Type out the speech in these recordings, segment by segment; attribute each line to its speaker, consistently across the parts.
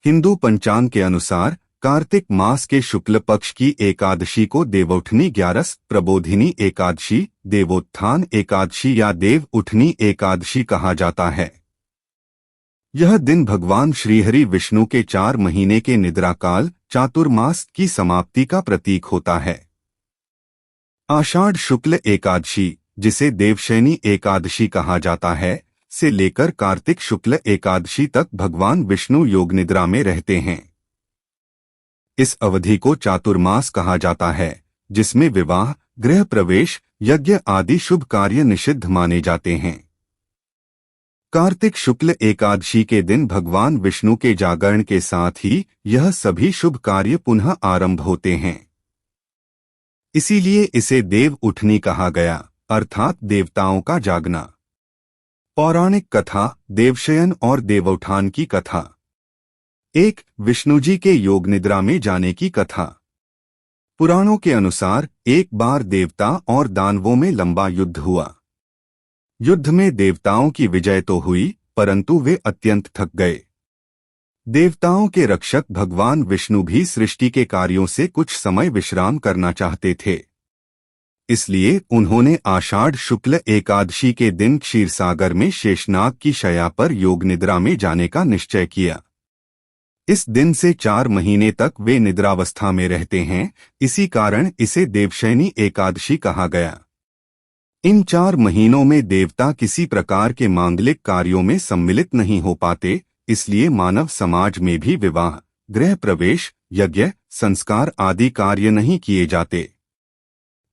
Speaker 1: हिंदू पंचांग के अनुसार कार्तिक मास के शुक्ल पक्ष की एकादशी को देवउठनी ग्यारस, प्रबोधिनी एकादशी, देवोत्थान एकादशी या देव उठनी एकादशी कहा जाता है। यह दिन भगवान श्रीहरि विष्णु के 4 महीने के निद्रा काल चातुर्मास की समाप्ति का प्रतीक होता है। आषाढ़ शुक्ल एकादशी, जिसे देवशयनी एकादशी कहा जाता है, से लेकर कार्तिक शुक्ल एकादशी तक भगवान विष्णु योग निद्रा में रहते हैं। इस अवधि को चातुर्मास कहा जाता है, जिसमें विवाह, गृह प्रवेश, यज्ञ आदि शुभ कार्य निषिद्ध माने जाते हैं। कार्तिक शुक्ल एकादशी के दिन भगवान विष्णु के जागरण के साथ ही यह सभी शुभ कार्य पुनः आरंभ होते हैं। इसीलिए इसे देव उठनी कहा गया, अर्थात देवताओं का जागना। पौराणिक कथा, देवशयन और देवोत्थान की कथा। 1. विष्णुजी के योग निद्रा में जाने की कथा। पुराणों के अनुसार एक बार देवता और दानवों में लंबा युद्ध हुआ। युद्ध में देवताओं की विजय तो हुई, परंतु वे अत्यंत थक गए। देवताओं के रक्षक भगवान विष्णु भी सृष्टि के कार्यों से कुछ समय विश्राम करना चाहते थे। इसलिए उन्होंने आषाढ़ शुक्ल एकादशी के दिन क्षीरसागर में शेषनाग की शैया पर योग निद्रा में जाने का निश्चय किया। इस दिन से 4 महीने तक वे निद्रावस्था में रहते हैं, इसी कारण इसे देवशयनी एकादशी कहा गया। इन 4 महीनों में देवता किसी प्रकार के मांगलिक कार्यों में सम्मिलित नहीं हो पाते, इसलिए मानव समाज में भी विवाह, गृह प्रवेश, यज्ञ, संस्कार आदि कार्य नहीं किए जाते।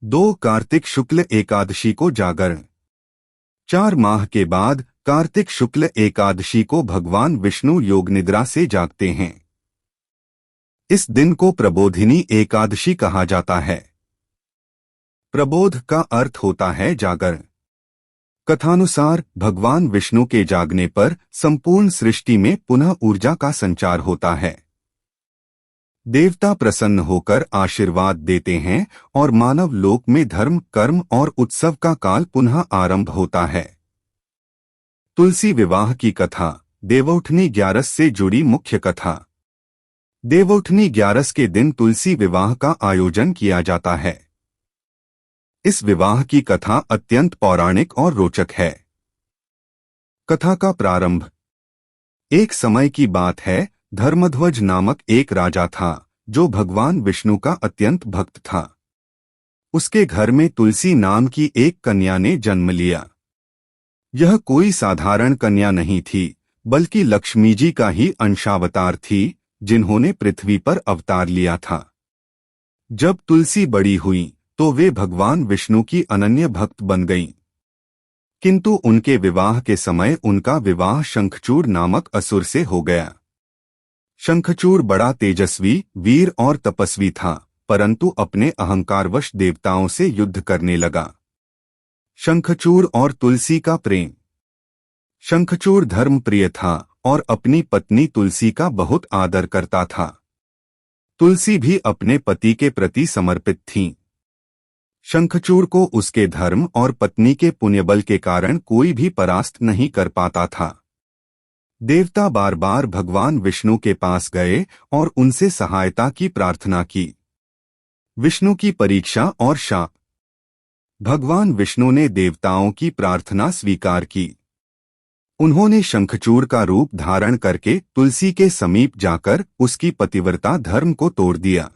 Speaker 1: 2. कार्तिक शुक्ल एकादशी को जागरण। 4 माह के बाद कार्तिक शुक्ल एकादशी को भगवान विष्णु योग निद्रा से जागते हैं। इस दिन को प्रबोधिनी एकादशी कहा जाता है। प्रबोध का अर्थ होता है जागरण। कथानुसार भगवान विष्णु के जागने पर संपूर्ण सृष्टि में पुनः ऊर्जा का संचार होता है। देवता प्रसन्न होकर आशीर्वाद देते हैं और मानव लोक में धर्म, कर्म और उत्सव का काल पुनः आरंभ होता है। तुलसी विवाह की कथा। देवउठनी ग्यारस से जुड़ी मुख्य कथा। देवउठनी ग्यारस के दिन तुलसी विवाह का आयोजन किया जाता है। इस विवाह की कथा अत्यंत पौराणिक और रोचक है। कथा का प्रारंभ। एक समय की बात है, धर्मध्वज नामक एक राजा था, जो भगवान विष्णु का अत्यंत भक्त था। उसके घर में तुलसी नाम की एक कन्या ने जन्म लिया। यह कोई साधारण कन्या नहीं थी, बल्कि लक्ष्मी जी का ही अंशावतार थी, जिन्होंने पृथ्वी पर अवतार लिया था। जब तुलसी बड़ी हुई तो वे भगवान विष्णु की अनन्य भक्त बन गईं। किंतु उनके विवाह के समय उनका विवाह शंखचूड़ नामक असुर से हो गया। शंखचूड़ बड़ा तेजस्वी, वीर और तपस्वी था, परंतु अपने अहंकारवश देवताओं से युद्ध करने लगा। शंखचूड़ और तुलसी का प्रेम। शंखचूड़ धर्मप्रिय था और अपनी पत्नी तुलसी का बहुत आदर करता था। तुलसी भी अपने पति के प्रति समर्पित थीं। शंखचूड़ को उसके धर्म और पत्नी के पुण्यबल के कारण कोई भी परास्त नहीं कर पाता था। देवता बार बार भगवान विष्णु के पास गए और उनसे सहायता की प्रार्थना की। विष्णु की परीक्षा और शाप। भगवान विष्णु ने देवताओं की प्रार्थना स्वीकार की। उन्होंने शंखचूड़ का रूप धारण करके तुलसी के समीप जाकर उसकी पतिव्रता धर्म को तोड़ दिया।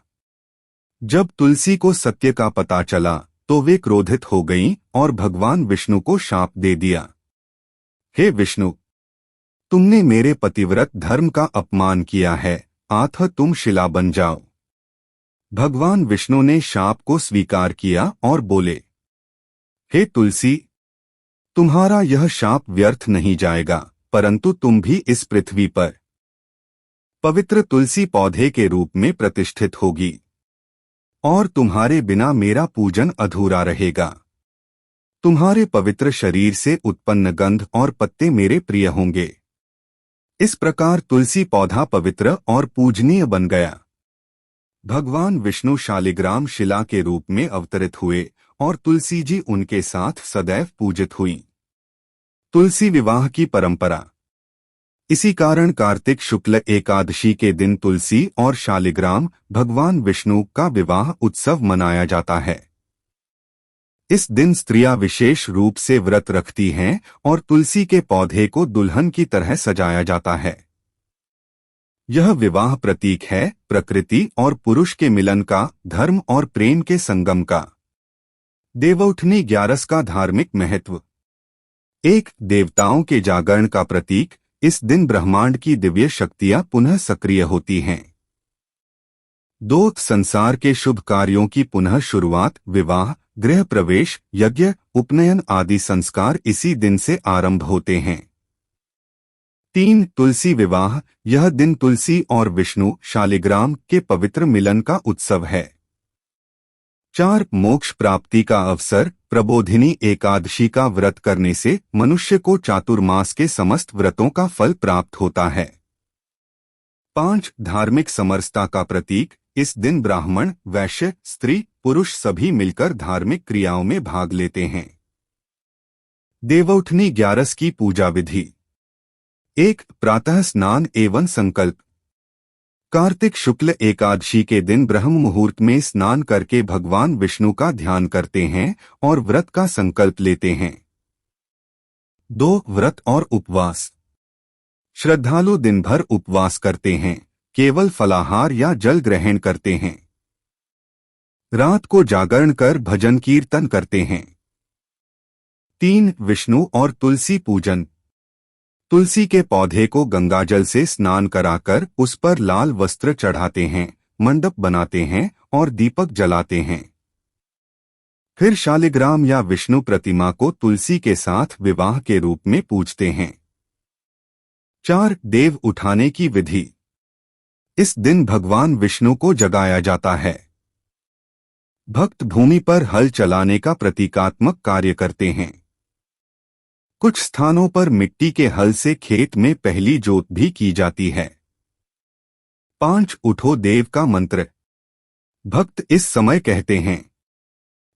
Speaker 1: जब तुलसी को सत्य का पता चला तो वे क्रोधित हो गईं और भगवान विष्णु को शाप दे दिया। हे विष्णु, तुमने मेरे पतिव्रत धर्म का अपमान किया है, अतः तुम शिला बन जाओ। भगवान विष्णु ने शाप को स्वीकार किया और बोले, हे तुलसी, तुम्हारा यह शाप व्यर्थ नहीं जाएगा, परंतु तुम भी इस पृथ्वी पर पवित्र तुलसी पौधे के रूप में प्रतिष्ठित होगी और तुम्हारे बिना मेरा पूजन अधूरा रहेगा। तुम्हारे पवित्र शरीर से उत्पन्न गंध और पत्ते मेरे प्रिय होंगे। इस प्रकार तुलसी पौधा पवित्र और पूजनीय बन गया। भगवान विष्णु शालिग्राम शिला के रूप में अवतरित हुए और तुलसी जी उनके साथ सदैव पूजित हुई। तुलसी विवाह की परंपरा। इसी कारण कार्तिक शुक्ल एकादशी के दिन तुलसी और शालिग्राम भगवान विष्णु का विवाह उत्सव मनाया जाता है। इस दिन स्त्रियां विशेष रूप से व्रत रखती हैं और तुलसी के पौधे को दुल्हन की तरह सजाया जाता है। यह विवाह प्रतीक है प्रकृति और पुरुष के मिलन का, धर्म और प्रेम के संगम का। देवउठनी ग्यारस का धार्मिक महत्व। एक, देवताओं के जागरण का प्रतीक। इस दिन ब्रह्मांड की दिव्य शक्तियां पुनः सक्रिय होती हैं। 2, संसार के शुभ कार्यों की पुनः शुरुआत। विवाह, गृह प्रवेश, यज्ञ, उपनयन आदि संस्कार इसी दिन से आरंभ होते हैं। 3, तुलसी विवाह। यह दिन तुलसी और विष्णु शालिग्राम के पवित्र मिलन का उत्सव है। 4, मोक्ष प्राप्ति का अवसर। प्रबोधिनी एकादशी का व्रत करने से मनुष्य को चातुर्मास के समस्त व्रतों का फल प्राप्त होता है। 5, धार्मिक समरसता का प्रतीक। इस दिन ब्राह्मण, वैश्य, स्त्री, पुरुष सभी मिलकर धार्मिक क्रियाओं में भाग लेते हैं। देवउठनी ग्यारस की पूजा विधि। 1, प्रातः स्नान एवं संकल्प। कार्तिक शुक्ल एकादशी के दिन ब्रह्म मुहूर्त में स्नान करके भगवान विष्णु का ध्यान करते हैं और व्रत का संकल्प लेते हैं। 2, व्रत और उपवास। श्रद्धालु दिन भर उपवास करते हैं, केवल फलाहार या जल ग्रहण करते हैं। रात को जागरण कर भजन कीर्तन करते हैं। 3, विष्णु और तुलसी पूजन। तुलसी के पौधे को गंगाजल से स्नान कराकर उस पर लाल वस्त्र चढ़ाते हैं, मंडप बनाते हैं और दीपक जलाते हैं। फिर शालिग्राम या विष्णु प्रतिमा को तुलसी के साथ विवाह के रूप में पूजते हैं। 4, देव उठाने की विधि। इस दिन भगवान विष्णु को जगाया जाता है। भक्त भूमि पर हल चलाने का प्रतीकात्मक कार्य करते हैं। कुछ स्थानों पर मिट्टी के हल से खेत में पहली जोत भी की जाती है। 5, उठो देव का मंत्र। भक्त इस समय कहते हैं,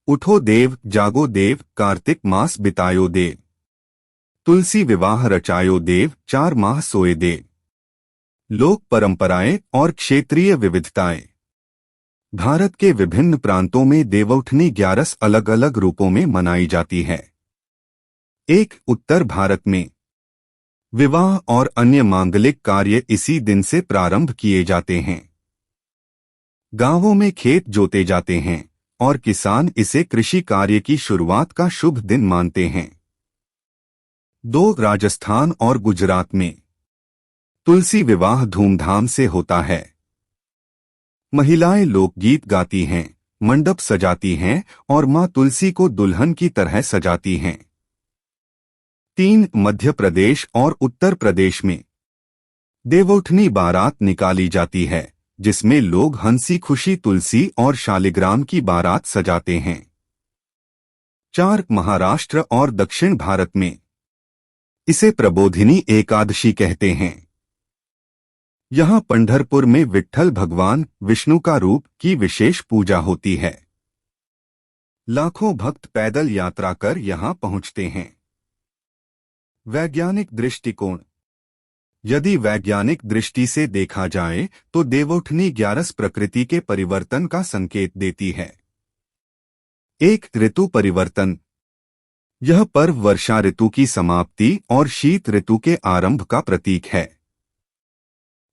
Speaker 1: उठो देव, जागो देव, कार्तिक मास बितायो देव। तुलसी विवाह रचायो देव, 4 माह सोए देव। लोक परंपराएं और क्षेत्रीय विविधताएं। भारत के विभिन्न प्रांतों में देवउठनी ग्यारस अलग अलग रूपों में मनाई जाती है। 1, उत्तर भारत में विवाह और अन्य मांगलिक कार्य इसी दिन से प्रारंभ किए जाते हैं। गांवों में खेत जोते जाते हैं और किसान इसे कृषि कार्य की शुरुआत का शुभ दिन मानते हैं। 2, राजस्थान और गुजरात में तुलसी विवाह धूमधाम से होता है। महिलाएं लोकगीत गाती हैं, मंडप सजाती हैं और मां तुलसी को दुल्हन की तरह सजाती हैं। 3, मध्य प्रदेश और उत्तर प्रदेश में देवउठनी बारात निकाली जाती है, जिसमें लोग हंसी खुशी तुलसी और शालिग्राम की बारात सजाते हैं। 4, महाराष्ट्र और दक्षिण भारत में इसे प्रबोधिनी एकादशी कहते हैं। यहाँ पंढरपुर में विट्ठल भगवान विष्णु का रूप की विशेष पूजा होती है। लाखों भक्त पैदल यात्रा कर यहाँ पहुँचते हैं। वैज्ञानिक दृष्टिकोण। यदि वैज्ञानिक दृष्टि से देखा जाए तो देवउठनी ग्यारस प्रकृति के परिवर्तन का संकेत देती है। 1, ऋतु परिवर्तन। यह पर्व वर्षा ऋतु की समाप्ति और शीत ऋतु के आरंभ का प्रतीक है।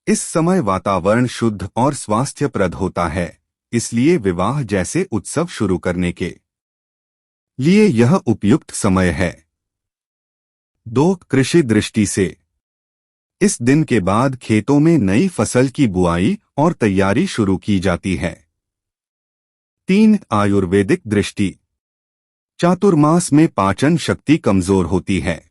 Speaker 1: इस समय वातावरण शुद्ध और स्वास्थ्यप्रद होता है, इसलिए विवाह जैसे उत्सव शुरू करने के लिए यह उपयुक्त समय है। 2, कृषि दृष्टि से इस दिन के बाद खेतों में नई फसल की बुआई और तैयारी शुरू की जाती है। 3, आयुर्वेदिक दृष्टि। चातुर्मास में पाचन शक्ति कमजोर होती है।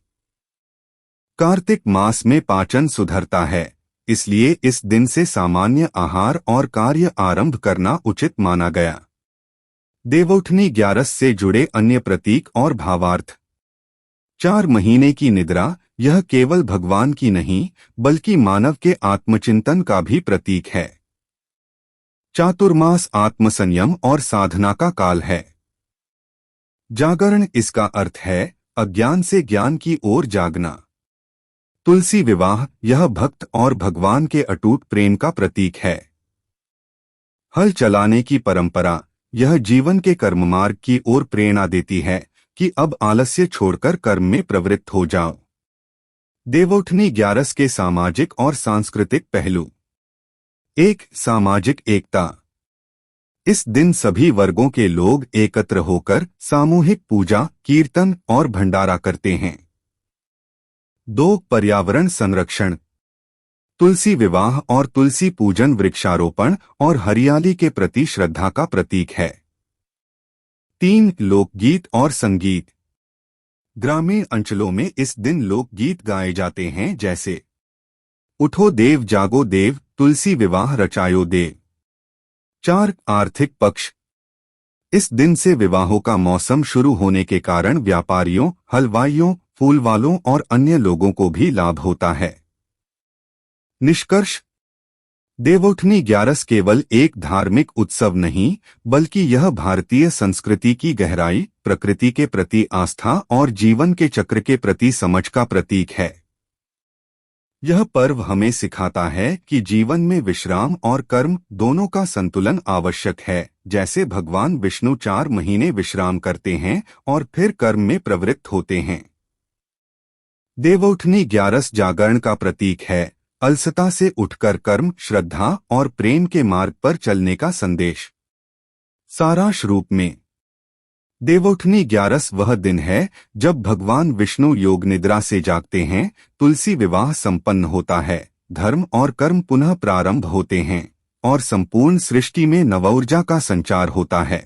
Speaker 1: कार्तिक मास में पाचन सुधरता है, इसलिए इस दिन से सामान्य आहार और कार्य आरंभ करना उचित माना गया। देवउठनी ग्यारस से जुड़े अन्य प्रतीक और भावार्थ। 4 महीने की निद्रा। यह केवल भगवान की नहीं बल्कि मानव के आत्मचिंतन का भी प्रतीक है। चातुर्मास आत्मसंयम और साधना का काल है। जागरण, इसका अर्थ है अज्ञान से ज्ञान की ओर जागना। तुलसी विवाह यह भक्त और भगवान के अटूट प्रेम का प्रतीक है। हल चलाने की परंपरा यह जीवन के कर्ममार्ग की ओर प्रेरणा देती है कि अब आलस्य छोड़कर कर्म में प्रवृत्त हो जाओ। देवउठनी ग्यारस के सामाजिक और सांस्कृतिक पहलू। 1. सामाजिक एकता। इस दिन सभी वर्गों के लोग एकत्र होकर सामूहिक पूजा, कीर्तन और भंडारा करते हैं। 2. पर्यावरण संरक्षण। तुलसी विवाह और तुलसी पूजन वृक्षारोपण और हरियाली के प्रति श्रद्धा का प्रतीक है। 3. लोकगीत और संगीत। ग्रामीण अंचलों में इस दिन लोकगीत गाए जाते हैं, जैसे उठो देव जागो देव, तुलसी विवाह रचायो देव। 4. आर्थिक पक्ष। इस दिन से विवाहों का मौसम शुरू होने के कारण व्यापारियों, हलवाइयों, फूल वालों और अन्य लोगों को भी लाभ होता है। निष्कर्ष। देवउठनी ग्यारस केवल एक धार्मिक उत्सव नहीं, बल्कि यह भारतीय संस्कृति की गहराई, प्रकृति के प्रति आस्था और जीवन के चक्र के प्रति समझ का प्रतीक है। यह पर्व हमें सिखाता है कि जीवन में विश्राम और कर्म दोनों का संतुलन आवश्यक है। जैसे भगवान विष्णु 4 महीने विश्राम करते हैं और फिर कर्म में प्रवृत्त होते हैं। देवउठनी ग्यारस जागरण का प्रतीक है, अलसता से उठकर कर्म, श्रद्धा और प्रेम के मार्ग पर चलने का संदेश। सारांश रूप में, देवउठनी ग्यारस वह दिन है जब भगवान विष्णु योग निद्रा से जागते हैं, तुलसी विवाह संपन्न होता है, धर्म और कर्म पुनः प्रारंभ होते हैं और संपूर्ण सृष्टि में नवऊर्जा का संचार होता है।